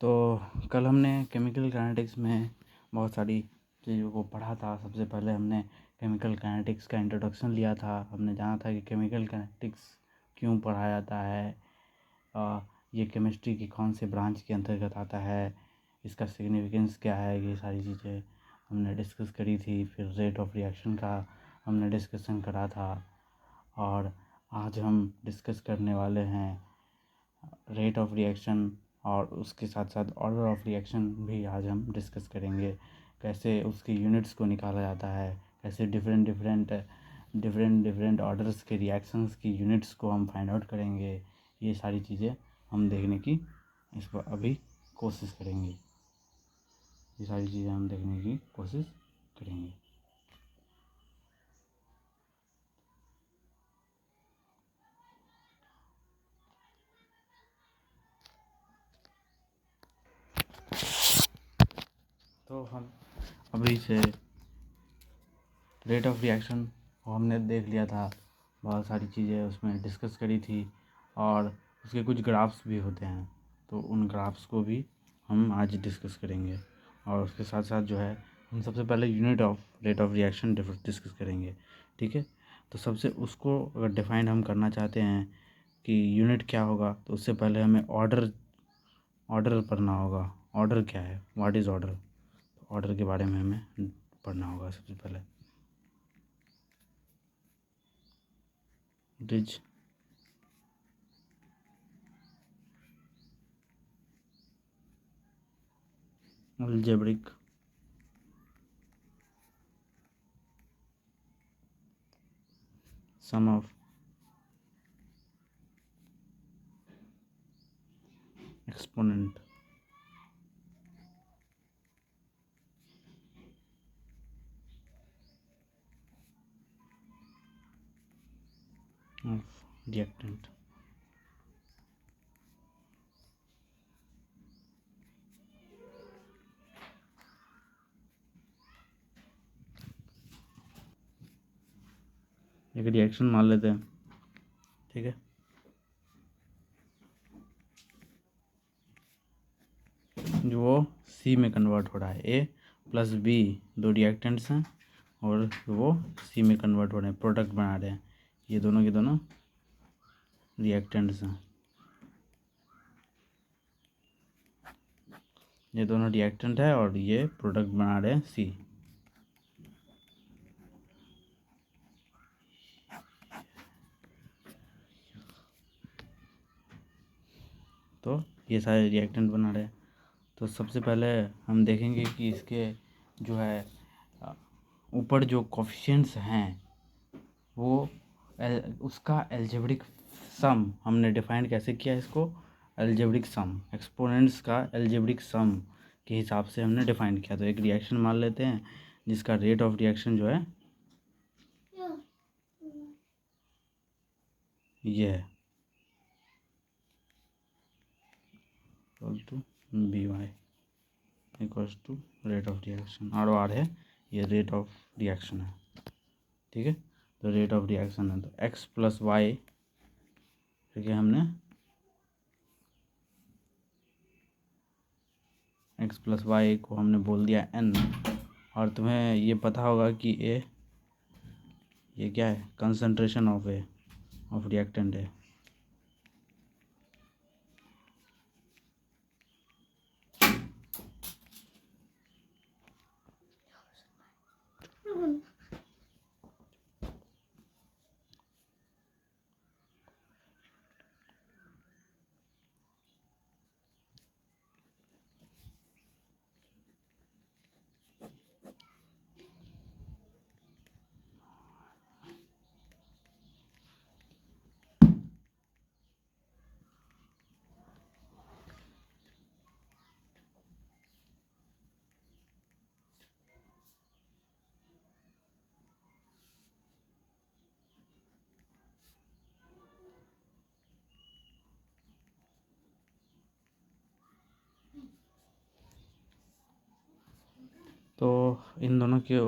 तो कल हमने केमिकल काइनेटिक्स में बहुत सारी चीज़ों को पढ़ा था। सबसे पहले हमने केमिकल काइनेटिक्स का इंट्रोडक्शन लिया था। हमने जाना था कि केमिकल काइनेटिक्स क्यों पढ़ाया जाता है, ये केमिस्ट्री की कौन से ब्रांच के अंतर्गत आता है, इसका सिग्निफिकेंस क्या है, ये सारी चीज़ें हमने डिस्कस करी थी। फिर रेट ऑफ रिएक्शन का हमने डिस्कशन करा था और आज हम डिस्कस करने वाले हैं रेट ऑफ रिएक्शन और उसके साथ साथ ऑर्डर ऑफ रिएक्शन भी आज हम डिस्कस करेंगे। कैसे उसके यूनिट्स को निकाला जाता है, कैसे डिफरेंट डिफरेंट ऑर्डर्स के रिएक्शंस की यूनिट्स को हम फाइंड आउट करेंगे। ये सारी चीज़ें हम देखने की इस पर अभी कोशिश करेंगे। ये सारी चीज़ें हम देखने की कोशिश करेंगे। तो हम अभी से रेट ऑफ रिएक्शन हमने देख लिया था, बहुत सारी चीज़ें उसमें डिस्कस करी थी और उसके कुछ ग्राफ्स भी होते हैं, तो उन ग्राफ्स को भी हम आज डिस्कस करेंगे। और उसके साथ साथ जो है हम सबसे पहले unit of rate of reaction discuss करेंगे। ठीक है, तो सबसे उसको अगर डिफाइन हम करना चाहते हैं कि यूनिट क्या होगा, तो उससे पहले हमें ऑर्डर पढ़ना होगा। ऑर्डर क्या है, व्हाट इज़ ऑर्डर। ऑर्डर के बारे में हमें पढ़ना होगा सबसे पहले। It is algebraic sum of exponent of reactant। एक रिएक्शन मान लेते हैं, ठीक है। जो वो सी में कन्वर्ट हो रहा है, ए प्लस बी दो रिएक्टेंट्स हैं और वो सी में कन्वर्ट हो रहे हैं, प्रोडक्ट बना रहे हैं। ये दोनों के दोनों रिएक्टेंट्स हैं, ये दोनों रिएक्टेंट है और ये प्रोडक्ट बना रहे हैं सी। तो ये सारे रिएक्टेंट बना रहे हैं। तो सबसे पहले हम देखेंगे कि इसके जो है ऊपर जो कोफिशिएंट्स हैं वो उसका एल्जेब्रिक सम हमने डिफाइन कैसे किया इसको। एल्जेब्रिक सम, एक्सपोनेंट्स का एल्जेब्रिक सम के हिसाब से हमने डिफाइन किया। तो एक रिएक्शन मान लेते हैं जिसका रेट ऑफ रिएक्शन जो है ये है equal to B Y equals to rate of reaction, R है ये रेट ऑफ रिएक्शन है। ठीक है, तो रेट ऑफ रिएक्शन है तो एक्स प्लस वाई, ठीक है, हमने एक्स प्लस वाई को हमने बोल दिया एन। और तुम्हें ये पता होगा कि ये क्या है, कंसंट्रेशन ऑफ रिएक्टेंट है। तो इन दोनों के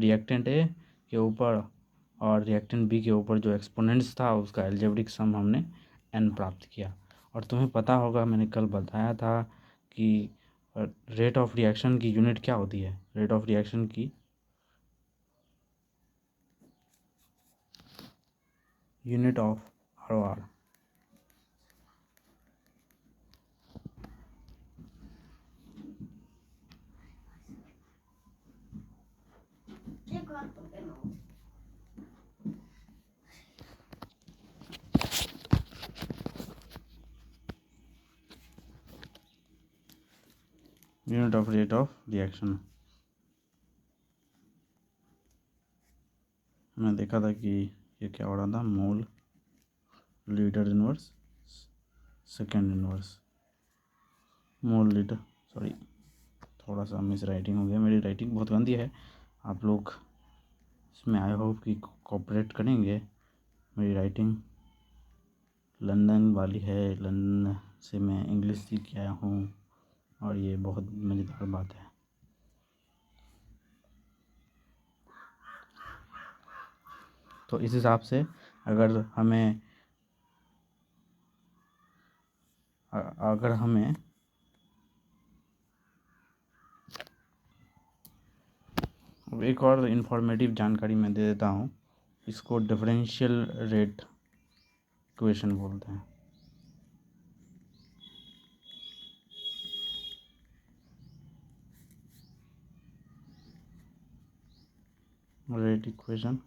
रिएक्टेंट ए के ऊपर और रिएक्टेंट बी के ऊपर जो एक्सपोनेंट्स था उसका एल्जेब्रिक सम हमने एन प्राप्त किया। और तुम्हें पता होगा मैंने कल बताया था कि रेट ऑफ रिएक्शन की यूनिट क्या होती है। रेट ऑफ रिएक्शन की unit of ROR unit of rate of reaction. हमने देखा था कि ये क्या हो रहा था, mole litre inverse second inverse mole litre, sorry थोड़ा सा मिस राइटिंग हो गया, मेरी राइटिंग बहुत गंदी है। आप लोग इसमें आई होप कि कोऑपरेट करेंगे। मेरी राइटिंग लंदन वाली है, लंदन से मैं इंग्लिश सीख के आया हूँ और ये बहुत मज़ेदार बात है। तो इस हिसाब से अगर हमें अब एक और इन्फॉर्मेटिव जानकारी मैं दे देता हूँ। इसको डिफरेंशियल रेट इक्वेशन बोलते हैं। रेट इक्वेशन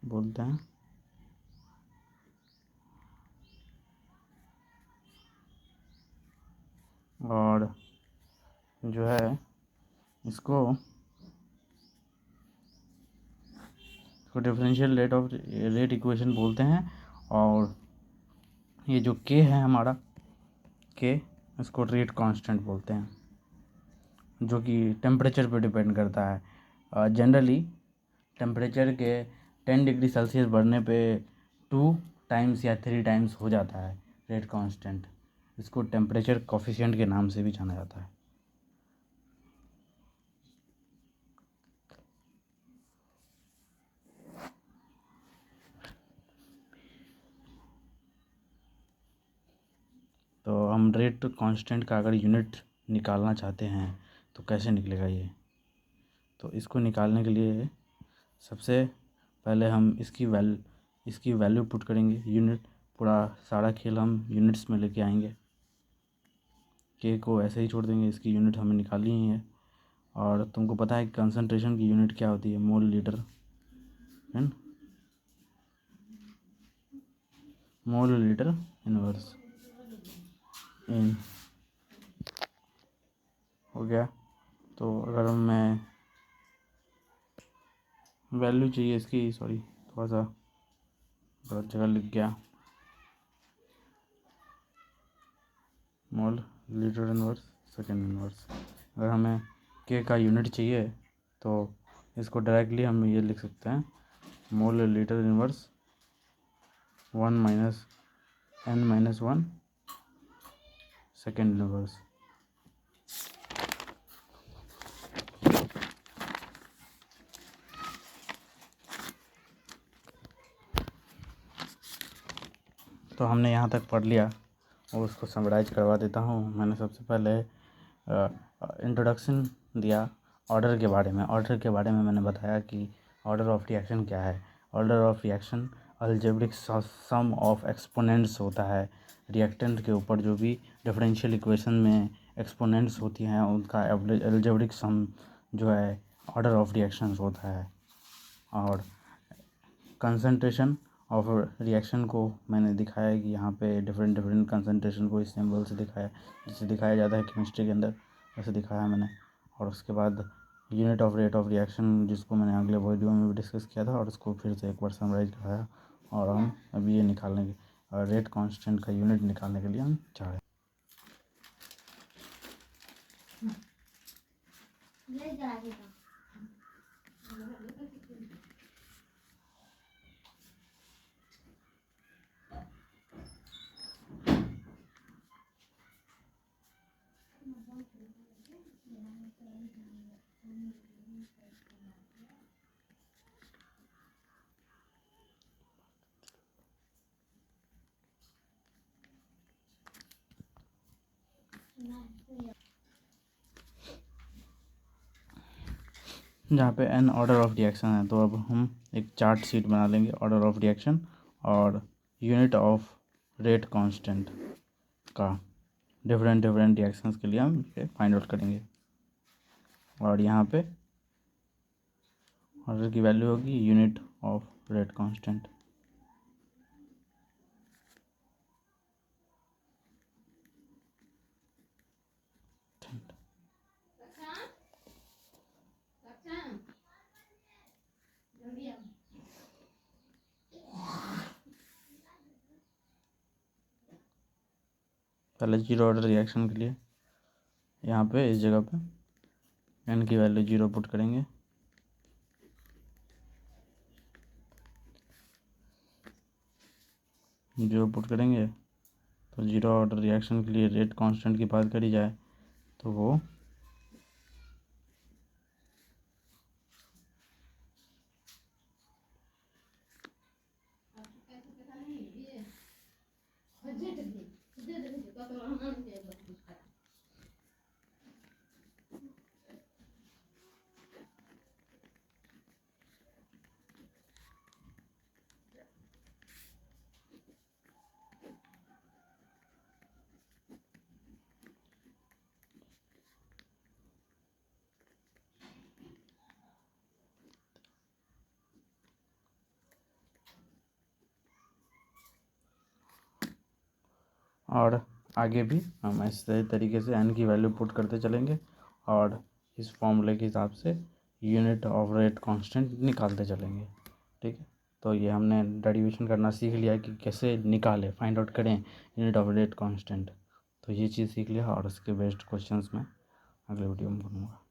बोलते हैं। और जो है इसको डिफरेंशियल रेट इक्वेशन बोलते हैं। और ये जो के है हमारा, के इसको रेट कांस्टेंट बोलते हैं, जो कि टेम्परेचर पे डिपेंड करता है। जनरली टेम्परेचर के 10 डिग्री सेल्सियस बढ़ने पे 2 टाइम्स या 3 टाइम्स हो जाता है रेट कांस्टेंट। इसको टेम्परेचर कोफिशिएंट के नाम से भी जाना जाता है। तो हम रेट कांस्टेंट का अगर यूनिट निकालना चाहते हैं तो कैसे निकलेगा ये। तो इसको निकालने के लिए सबसे पहले हम इसकी वैल्यू पुट करेंगे। यूनिट, पूरा सारा खेल हम यूनिट्स में लेके आएंगे। के को ऐसे ही छोड़ देंगे, इसकी यूनिट हमें निकालनी ही है। और तुमको पता है कि कंसंट्रेशन की यूनिट क्या होती है, मोल लीटर, है ना, मोल लीटर इनवर्स इन हो गया। तो अगर मैं वैल्यू चाहिए इसकी, सॉरी थोड़ा सा गलत जगह लिख गया, mole litre inverse second inverse. अगर हमें के का यूनिट चाहिए तो इसको डायरेक्टली हम ये लिख सकते हैं, mole litre inverse 1 - n-1 second inverse. तो हमने यहाँ तक पढ़ लिया और उसको समराइज करवा देता हूँ। मैंने सबसे पहले इंट्रोडक्शन दिया ऑर्डर के बारे में। ऑर्डर के बारे में मैंने बताया कि ऑर्डर ऑफ रिएक्शन क्या है। Order of reaction algebraic sum of exponents होता है। रिएक्टेंट के ऊपर जो भी डिफरेंशियल इक्वेशन में एक्सपोनेंट्स होती हैं उनका अलजेब्रिक सम जो है ऑर्डर ऑफ रिएक्शंस होता है। और कंसंट्रेशन ऑफ रिएक्शन को मैंने दिखाया कि यहाँ पे डिफरेंट कंसंट्रेशन को इस सिंबल से दिखाया, जिसे दिखाया जाता है केमिस्ट्री के अंदर, ऐसे दिखाया मैंने। और उसके बाद unit of rate of reaction, जिसको मैंने अगले वीडियो में भी डिस्कस किया था, और उसको फिर से एक बार समराइज कराया। और हम अभी ये निकालने के रेट कांस्टेंट का यूनिट निकालने के लिए हम चाह रहे हैं। जहाँ पे एन ऑर्डर ऑफ रिएक्शन है, तो अब हम एक चार्ट शीट बना लेंगे ऑर्डर ऑफ रिएक्शन और यूनिट ऑफ रेट कांस्टेंट का डिफरेंट डिफरेंट रिएक्शंस के लिए हम इसे फाइंड आउट करेंगे। और यहाँ पे ऑर्डर की वैल्यू होगी यूनिट ऑफ रेट कांस्टेंट। पहले जीरो ऑर्डर रिएक्शन के लिए यहाँ पे इस जगह पे एन की वैल्यू 0 पुट करेंगे। जीरो पुट करेंगे तो जीरो ऑर्डर रिएक्शन के लिए रेट कांस्टेंट की बात करी जाए तो वो और आगे भी हम ऐसे तरीके से एन की वैल्यू पुट करते चलेंगे और इस फॉर्मूले के हिसाब से यूनिट ऑफ रेट कांस्टेंट निकालते चलेंगे। ठीक है, तो ये हमने डेरिवेशन करना सीख लिया कि कैसे निकालें, फाइंड आउट करें यूनिट ऑफ रेट कांस्टेंट। तो ये चीज़ सीख लिया और इसके बेस्ड क्वेश्चंस में अगले वीडियो में बनूँगा।